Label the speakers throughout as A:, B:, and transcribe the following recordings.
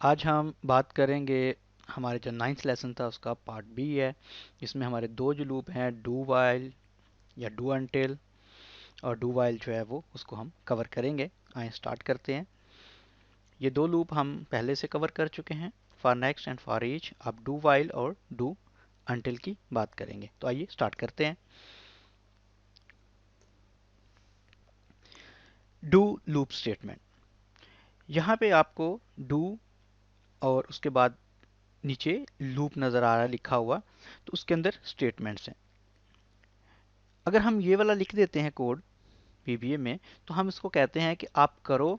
A: आज हम बात करेंगे हमारे जो नाइन्थ लेसन था उसका पार्ट बी है। इसमें हमारे दो जो लूप हैं डू वाइल या डू अनटिल और डू वाइल जो है वो उसको हम कवर करेंगे। आइए स्टार्ट करते हैं। ये दो लूप हम पहले से कवर कर चुके हैं, for next and for each. अब डू वाइल और डू अनटिल की बात करेंगे। तो आइए स्टार्ट करते हैं। डू लूप स्टेटमेंट, यहाँ पे आपको डू और उसके बाद नीचे लूप नज़र आ रहा है लिखा हुआ, तो उसके अंदर स्टेटमेंट्स हैं। अगर हम ये वाला लिख देते हैं कोड VBA में, तो हम इसको कहते हैं कि आप करो,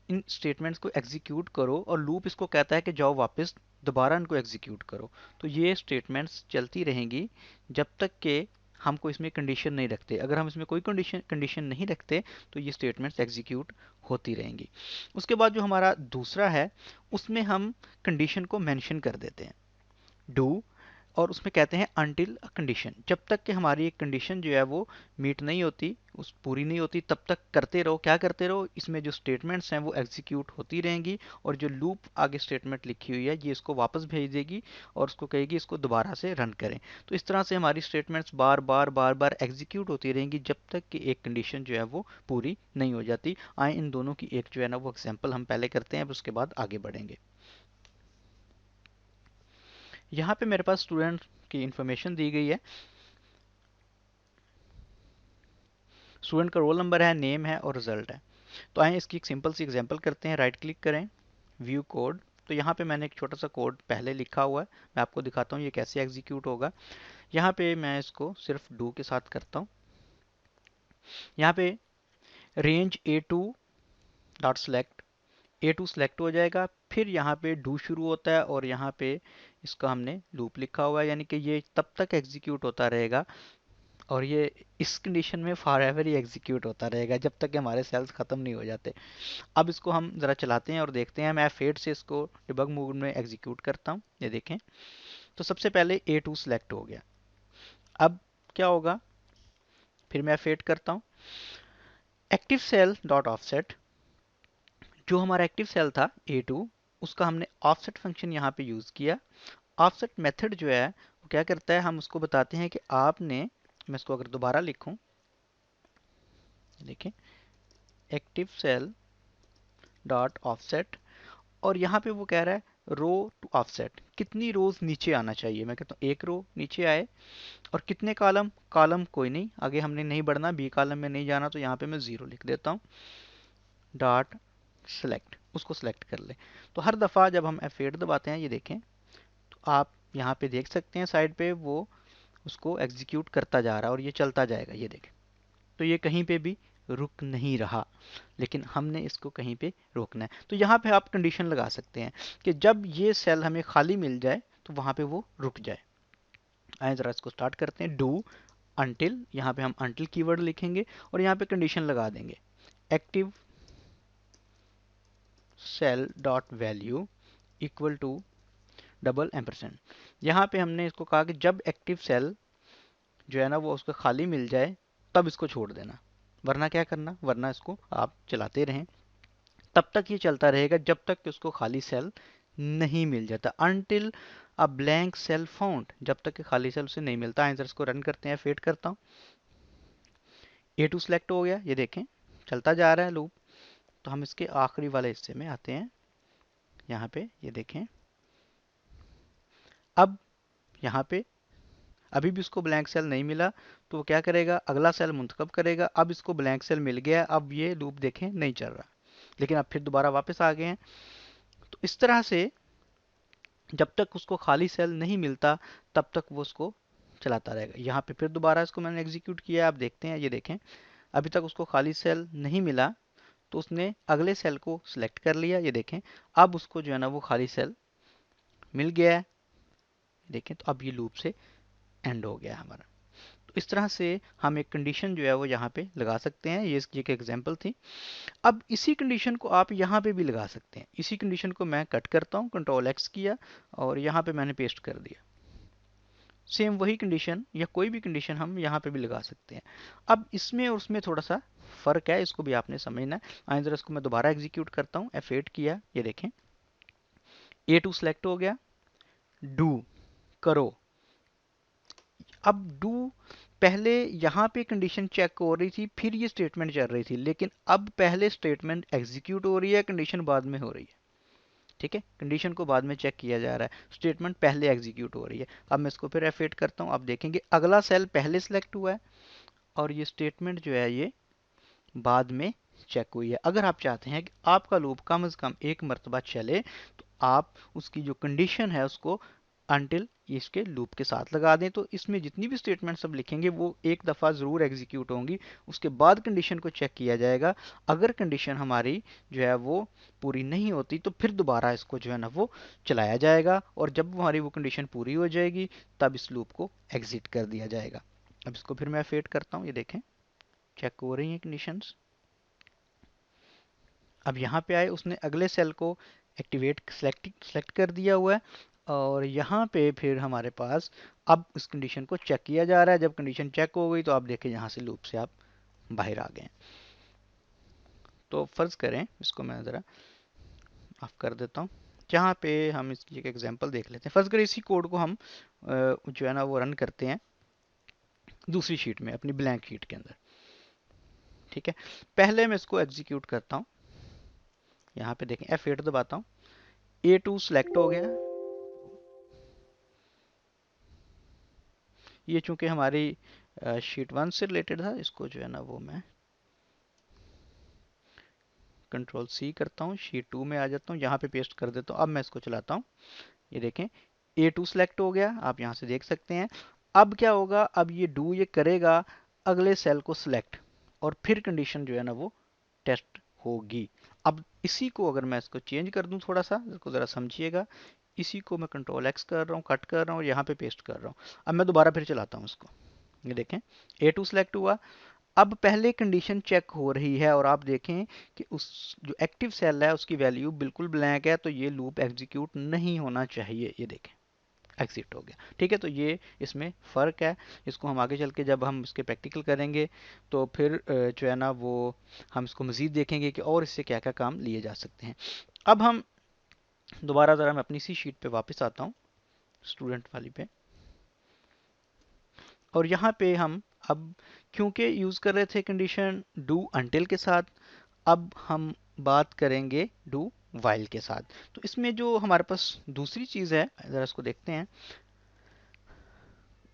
A: इन स्टेटमेंट्स को एग्जीक्यूट करो, और लूप इसको कहता है कि जाओ वापस दोबारा इनको एग्जीक्यूट करो। तो ये स्टेटमेंट्स चलती रहेंगी जब तक कि हम कोई इसमें कंडीशन नहीं रखते। अगर हम इसमें कोई कंडीशन नहीं रखते तो ये स्टेटमेंट्स एग्जीक्यूट होती रहेंगी। उसके बाद जो हमारा दूसरा है उसमें हम कंडीशन को मेंशन कर देते हैं, डू, और उसमें कहते हैं अनटिल अ कंडीशन। जब तक कि हमारी एक कंडीशन जो है वो मीट नहीं होती, उस पूरी नहीं होती, तब तक करते रहो। क्या करते रहो, इसमें जो स्टेटमेंट्स हैं वो एग्जीक्यूट होती रहेंगी, और जो लूप आगे स्टेटमेंट लिखी हुई है ये इसको वापस भेज देगी और उसको कहेगी इसको दोबारा से रन करें। तो इस तरह से हमारी स्टेटमेंट्स बार बार बार बार एग्जीक्यूट होती रहेंगी जब तक कि एक कंडीशन जो है वो पूरी नहीं हो जाती। आए इन दोनों की एक जो है ना वो एग्जाम्पल हम पहले करते हैं, उसके बाद आगे बढ़ेंगे। यहाँ पे मेरे पास स्टूडेंट की इंफॉर्मेशन दी गई है। स्टूडेंट का रोल नंबर है, नेम है और रिजल्ट है। तो आइए इसकी एक सिंपल सी एग्जांपल करते हैं। राइट क्लिक करें, व्यू कोड। तो यहाँ पे मैंने एक छोटा सा कोड पहले लिखा हुआ है, मैं आपको दिखाता हूँ ये कैसे एग्जीक्यूट होगा। यहाँ पे मैं इसको सिर्फ डू के साथ करता हूँ। यहाँ पे range A2 dot select, A2 select हो जाएगा। फिर यहाँ पे डू शुरू होता है और यहाँ पे इसका हमने लूप लिखा हुआ है, यानी कि ये तब तक एग्जीक्यूट होता रहेगा, और ये इस कंडीशन में फॉर एवर ही एग्जीक्यूट होता रहेगा जब तक कि हमारे सेल्स खत्म नहीं हो जाते। अब इसको हम ज़रा चलाते हैं और देखते हैं। मैं F8 से इसको डिबग मोड में एग्जीक्यूट करता हूँ, ये देखें। तो सबसे पहले A2 सेलेक्ट हो गया। अब क्या होगा, फिर मैं F8 करता हूँ। एक्टिव सेल डॉट ऑफसेट, जो हमारा एक्टिव सेल था A2, उसका हमने ऑफसेट फंक्शन यहाँ पे यूज़ किया। ऑफसेट मेथड जो है वो क्या करता है, हम उसको बताते हैं कि आपने, मैं इसको अगर दोबारा लिखूं, देखें, एक्टिव सेल डॉट ऑफसेट, और यहाँ पे वो कह रहा है रो टू ऑफसेट, कितनी रोज नीचे आना चाहिए। मैं कहता हूँ एक रो नीचे आए। और कितने कॉलम, कॉलम कोई नहीं, आगे हमने नहीं बढ़ना, बी कॉलम में नहीं जाना, तो यहाँ पे मैं 0 लिख देता हूँ। डॉट सेलेक्ट, उसको सेलेक्ट कर ले। तो हर दफ़ा जब हम F8 दबाते हैं, ये देखें, तो आप यहाँ पे देख सकते हैं साइड पे वो उसको एग्जीक्यूट करता जा रहा है और ये चलता जाएगा, ये देखें। तो ये कहीं पे भी रुक नहीं रहा, लेकिन हमने इसको कहीं पे रोकना है। तो यहाँ पे आप कंडीशन लगा सकते हैं कि जब ये सेल हमें खाली मिल जाए तो वहाँ पे वो रुक जाए। आइए ज़रा इसको स्टार्ट करते हैं। डू अनटिल, यहाँ पे हम अनटिल कीवर्ड लिखेंगे और यहाँ पे कंडीशन लगा देंगे, active cell dot value equal to double ampersand. यहाँ पे हमने इसको कहा कि जब एक्टिव सेल जो है ना वो उसको खाली मिल जाए तब इसको छोड़ देना, वरना क्या करना, वरना इसको आप चलाते रहें। तब तक ये चलता रहेगा जब तक कि उसको खाली सेल नहीं मिल जाता, until a blank cell found, जब तक कि खाली सेल उसे नहीं मिलता। आंसर इसको रन करते हैं, फेड करता हूँ। A2 सेलेक्ट हो गया, ये देखें चलता जा रहा है लूप। तो हम इसके आखिरी वाले हिस्से में आते हैं, यहाँ पे ये देखें। अब यहाँ पे अभी भी उसको ब्लैंक सेल नहीं मिला, तो वो क्या करेगा, अगला सेल मुंतखब करेगा। अब इसको ब्लैंक सेल मिल गया, अब ये लूप देखें नहीं चल रहा, लेकिन अब फिर दोबारा वापस आ गए हैं। तो इस तरह से जब तक उसको खाली सेल नहीं मिलता तब तक वो उसको चलाता रहेगा। यहाँ पे फिर दोबारा इसको मैंने एग्जीक्यूट किया, आप देखते हैं, ये देखें अभी तक उसको खाली सेल नहीं मिला, तो उसने अगले सेल को सिलेक्ट कर लिया, ये देखें। अब उसको जो है ना वो खाली सेल मिल गया है, देखें। तो अब ये लूप से एंड हो गया हमारा। तो इस तरह से हम एक कंडीशन जो है वो यहाँ पे लगा सकते हैं। ये इसकी एक एग्जांपल थी। अब इसी कंडीशन को आप यहाँ पे भी लगा सकते हैं। इसी कंडीशन को मैं कट करता हूँ, कंट्रोल X किया और यहाँ पे मैंने पेस्ट कर दिया। सेम वही कंडीशन या कोई भी कंडीशन हम यहाँ पे भी लगा सकते हैं। अब इसमें और उसमें थोड़ा सा फर्क है, इसको भी आपने समझना है। आइए जरा इसको मैं दोबारा एग्जीक्यूट करता हूँ, F8 किया, ये देखें A2 सेलेक्ट हो गया, डू करो। अब डू पहले यहाँ पे कंडीशन चेक हो रही थी, फिर ये स्टेटमेंट चल रही थी, लेकिन अब पहले स्टेटमेंट एग्जीक्यूट हो रही है, कंडीशन बाद में हो रही है। ठीक है, कंडीशन को बाद में चेक किया जा रहा है, स्टेटमेंट पहले एग्जीक्यूट हो रही है। अब मैं इसको फिर F8 करता हूँ, आप देखेंगे अगला सेल पहले सिलेक्ट हुआ है और ये स्टेटमेंट जो है ये बाद में चेक हुई है। अगर आप चाहते हैं कि आपका लूप कम से कम एक मरतबा चले, तो आप उसकी जो कंडीशन है उसको अनटिल इसके लूप के साथ लगा दें, तो इसमें जितनी भी स्टेटमेंट सब लिखेंगे वो एक दफ़ा ज़रूर एग्जीक्यूट होंगी, उसके बाद कंडीशन को चेक किया जाएगा। अगर कंडीशन हमारी जो है वो पूरी नहीं होती तो फिर दोबारा इसको जो है ना वो चलाया जाएगा, और जब हमारी वो कंडीशन पूरी हो जाएगी तब इस लूप को एग्जिट कर दिया जाएगा। अब इसको फिर मैं फेट करता हूँ, ये देखें चेक हो रही हैं कंडीशंस। अब यहाँ पे आए, उसने अगले सेल को एक्टिवेट सेलेक्ट कर दिया हुआ है, और यहाँ पे फिर हमारे पास अब इस कंडीशन को चेक किया जा रहा है। जब कंडीशन चेक हो गई तो आप देखें यहाँ से लूप से आप बाहर आ गए। तो फर्ज करें, इसको मैं ज़रा ऑफ कर देता हूँ, जहाँ पे हम इसकी एक एग्जांपल देख लेते हैं। फर्ज करें इसी कोड को हम जो है ना वो रन करते हैं दूसरी शीट में, अपनी ब्लैंक शीट के अंदर। ठीक है, पहले मैं इसको एग्जीक्यूट करता हूँ, यहाँ पे देखें F8 दबाता हूँ, A2 सेलेक्ट हो गया। ये चूंकि हमारी शीट 1 से रिलेटेड था, इसको जो है ना वो मैं कंट्रोल C करता हूँ, शीट 2 में आ जाता हूँ, यहाँ पे पेस्ट कर देता हूँ। अब मैं इसको चलाता हूँ, ये देखें A2 सेलेक्ट हो गया, आप यहाँ से देख सकते हैं। अब क्या होगा, अब ये डू ये करेगा अगले सेल को सिलेक्ट, और फिर कंडीशन जो है ना वो टेस्ट होगी। अब इसी को अगर मैं इसको चेंज कर दूं थोड़ा सा, इसको ज़रा समझिएगा, इसी को मैं कंट्रोल X कर रहा हूँ, कट कर रहा हूँ और यहाँ पे पेस्ट कर रहा हूँ। अब मैं दोबारा फिर चलाता हूँ इसको, ये देखें A2 सेलेक्ट हुआ। अब पहले कंडीशन चेक हो रही है और आप देखें कि उस जो एक्टिव सेल है उसकी वैल्यू बिल्कुल ब्लैंक है, तो ये लूप एग्जीक्यूट नहीं होना चाहिए। ये देखें एग्जिट हो गया। ठीक है, तो ये इसमें फ़र्क है। इसको हम आगे चल के जब हम इसके प्रैक्टिकल करेंगे तो फिर जो है ना वो हम इसको मज़ीद देखेंगे कि और इससे क्या क्या काम लिए जा सकते हैं। अब हम दोबारा ज़रा मैं अपनी सी शीट पे वापस आता हूँ, स्टूडेंट वाली पे, और यहाँ पे हम अब क्योंकि यूज़ कर रहे थे कंडीशन डू अनटिल के साथ, अब हम बात करेंगे डू वाइल के साथ। तो इसमें जो हमारे पास दूसरी चीज़ है, ज़रा इसको देखते हैं।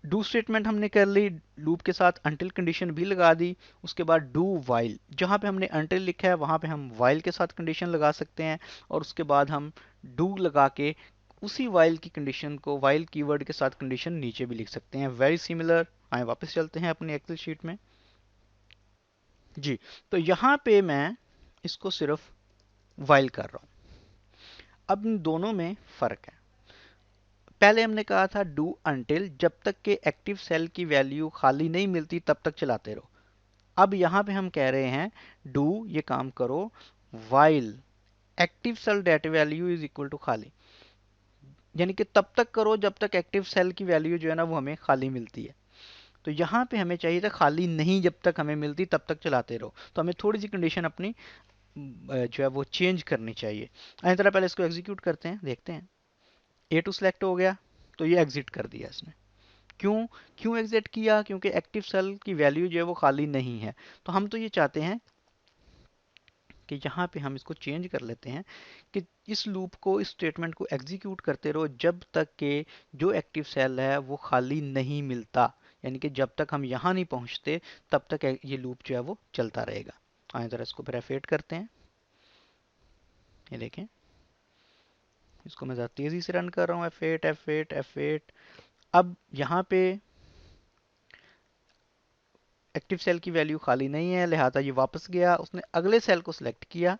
A: डू स्टेटमेंट हमने कर ली, लूप के साथ अनटिल कंडीशन भी लगा दी, उसके बाद डू वाइल, जहाँ पे हमने अनटिल लिखा है वहाँ पे हम वाइल के साथ कंडीशन लगा सकते हैं, और उसके बाद हम डू लगा के उसी वाइल की कंडीशन को वाइल कीवर्ड के साथ कंडीशन नीचे भी लिख सकते हैं। Very similar. आए वापस चलते हैं अपनी एक्सेल शीट में जी। तो यहाँ पे मैं इसको सिर्फ वाइल कर रहा हूँ। अब इन दोनों में फ़र्क है। पहले हमने कहा था डू अनटिल, जब तक के एक्टिव सेल की वैल्यू खाली नहीं मिलती तब तक चलाते रहो। अब यहाँ पे हम कह रहे हैं डू ये काम करो while active cell data value is equal to खाली, यानी कि तब तक करो जब तक एक्टिव सेल की वैल्यू जो है ना वो हमें खाली मिलती है। तो यहाँ पे हमें चाहिए था खाली नहीं जब तक हमें मिलती तब तक चलाते रहो, तो हमें थोड़ी सी कंडीशन अपनी जो है वो चेंज करनी चाहिए। इसी तरह पहले इसको एग्जीक्यूट करते हैं, देखते हैं। A2 सेलेक्ट हो गया तो ये एग्जिट कर दिया इसने। क्यों क्यों एग्जिट किया? क्योंकि एक्टिव सेल की वैल्यू जो है वो खाली नहीं है। तो हम तो ये चाहते हैं कि यहाँ पे हम इसको चेंज कर लेते हैं कि इस लूप को, इस स्टेटमेंट को एग्जीक्यूट करते रहो जब तक के जो एक्टिव सेल है वो खाली नहीं मिलता, यानी कि जब तक हम यहाँ नहीं पहुँचते तब तक ये लूप जो है वो चलता रहेगा। आए ज़रा इसको फिर F8 करते हैं, ये देखें इसको मैं ज़रा तेज़ी से रन कर रहा हूँ। F8 F8 F8। अब यहाँ पे एक्टिव सेल की वैल्यू खाली नहीं है, लिहाजा ये वापस गया, उसने अगले सेल को सिलेक्ट किया।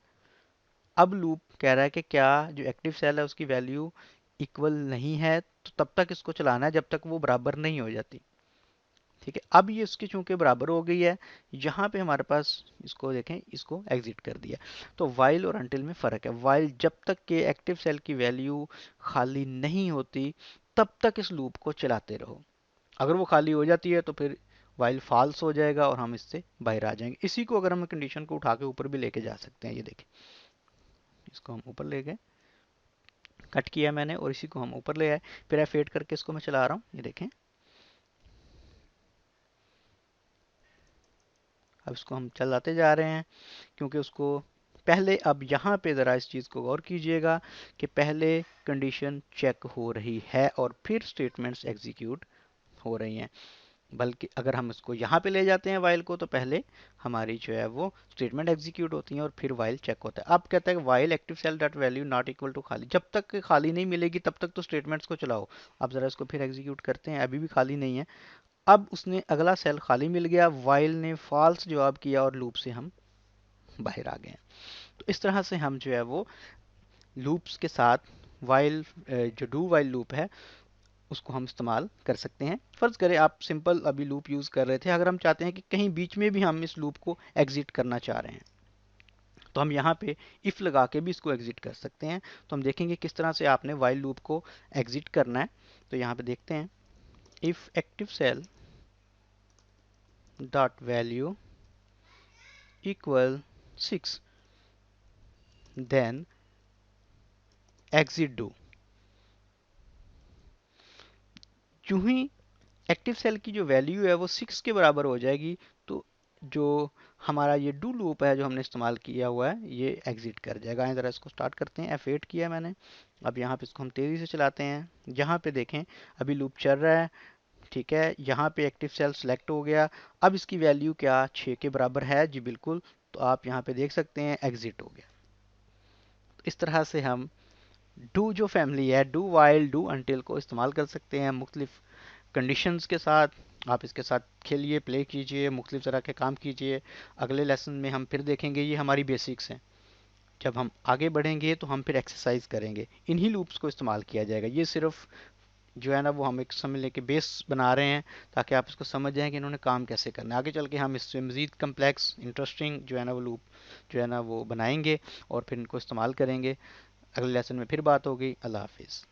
A: अब लूप कह रहा है कि क्या जो एक्टिव सेल है उसकी वैल्यू इक्वल नहीं है, तो तब तक इसको चलाना है जब तक वो बराबर नहीं हो जाती। ठीक है, अब ये उसकी चूंकि बराबर हो गई है, यहाँ पे हमारे पास इसको देखें, इसको एग्जिट कर दिया। तो वाइल और अनटिल में फ़र्क है। वाइल जब तक के एक्टिव सेल की वैल्यू खाली नहीं होती तब तक इस लूप को चलाते रहो। अगर वो खाली हो जाती है तो फिर वाइल फॉल्स हो जाएगा और हम इससे बाहर आ जाएंगे। इसी को अगर हम कंडीशन को उठा के ऊपर भी लेके जा सकते हैं, ये देखें इसको हम ऊपर ले गए, कट किया मैंने और इसी को हम ऊपर ले आए। फिर F8 करके इसको मैं चला रहा हूँ, ये देखें। अब इसको हम चलाते जा रहे हैं क्योंकि उसको पहले, अब यहाँ पे ज़रा इस चीज़ को गौर कीजिएगा कि पहले कंडीशन चेक हो रही है और फिर स्टेटमेंट्स एग्जीक्यूट हो रही हैं। बल्कि अगर हम इसको यहाँ पे ले जाते हैं वाइल को, तो पहले हमारी जो है वो स्टेटमेंट एग्जीक्यूट होती हैं और फिर वाइल चेक होता है। अब कहता है while active cell dot value not equal to खाली, जब तक खाली नहीं मिलेगी तब तक तो स्टेटमेंट्स को चलाओ। अब ज़रा इसको फिर एग्जीक्यूट करते हैं, अभी भी खाली नहीं है। अब उसने अगला सेल खाली मिल गया, वाइल ने फॉल्स जवाब किया और लूप से हम बाहर आ गए। तो इस तरह से हम जो है वो लूप्स के साथ वाइल, जो डू वाइल लूप है उसको हम इस्तेमाल कर सकते हैं। फर्ज करें आप सिंपल अभी लूप यूज़ कर रहे थे, अगर हम चाहते हैं कि कहीं बीच में भी हम इस लूप को एग्जिट करना चाह रहे हैं तो हम यहाँ पे इफ़ लगा के भी इसको एग्जिट कर सकते हैं। तो हम देखेंगे किस तरह से आपने वाइल लूप को एग्जिट करना है। तो यहाँ पे देखते हैं, if active cell dot value equal 6 then exit do. जो ही एक्टिव सेल की जो वैल्यू है वो 6 के बराबर हो जाएगी तो जो हमारा ये डू लूप है जो हमने इस्तेमाल किया हुआ है ये एग्जिट कर जाएगा। ज़रा इसको स्टार्ट करते हैं, F8 किया मैंने। अब यहाँ पे इसको हम तेज़ी से चलाते हैं। यहाँ पे देखें अभी लूप चल रहा है, ठीक है। यहाँ पे एक्टिव सेल सेलेक्ट हो गया। अब इसकी वैल्यू क्या 6 के बराबर है? जी बिल्कुल। तो आप यहाँ पे देख सकते हैं एग्जिट हो गया। तो इस तरह से हम डू जो फैमिली है, डू वाइल डू अनटिल को इस्तेमाल कर सकते हैं मुख्तलिफ कंडीशंस के साथ। आप इसके साथ खेलिए, प्ले कीजिए, मुख्तलिफ तरह के काम कीजिए। अगले लेसन में हम फिर देखेंगे, ये हमारी बेसिक्स हैं। जब हम आगे बढ़ेंगे तो हम फिर एक्सरसाइज करेंगे, इन्हीं लूप्स को इस्तेमाल किया जाएगा। ये सिर्फ जो है ना वो हम एक समझ लें कि बेस बना रहे हैं ताकि आप इसको समझ जाएं कि इन्होंने काम कैसे करना है। आगे चल के हम इससे मज़ीद कम्प्लेक्स इंटरेस्टिंग जो है ना वो लूप जो है ना वो बनाएंगे और फिर इनको इस्तेमाल करेंगे। अगले लेसन में फिर बात होगी। अल्लाह हाफिज़।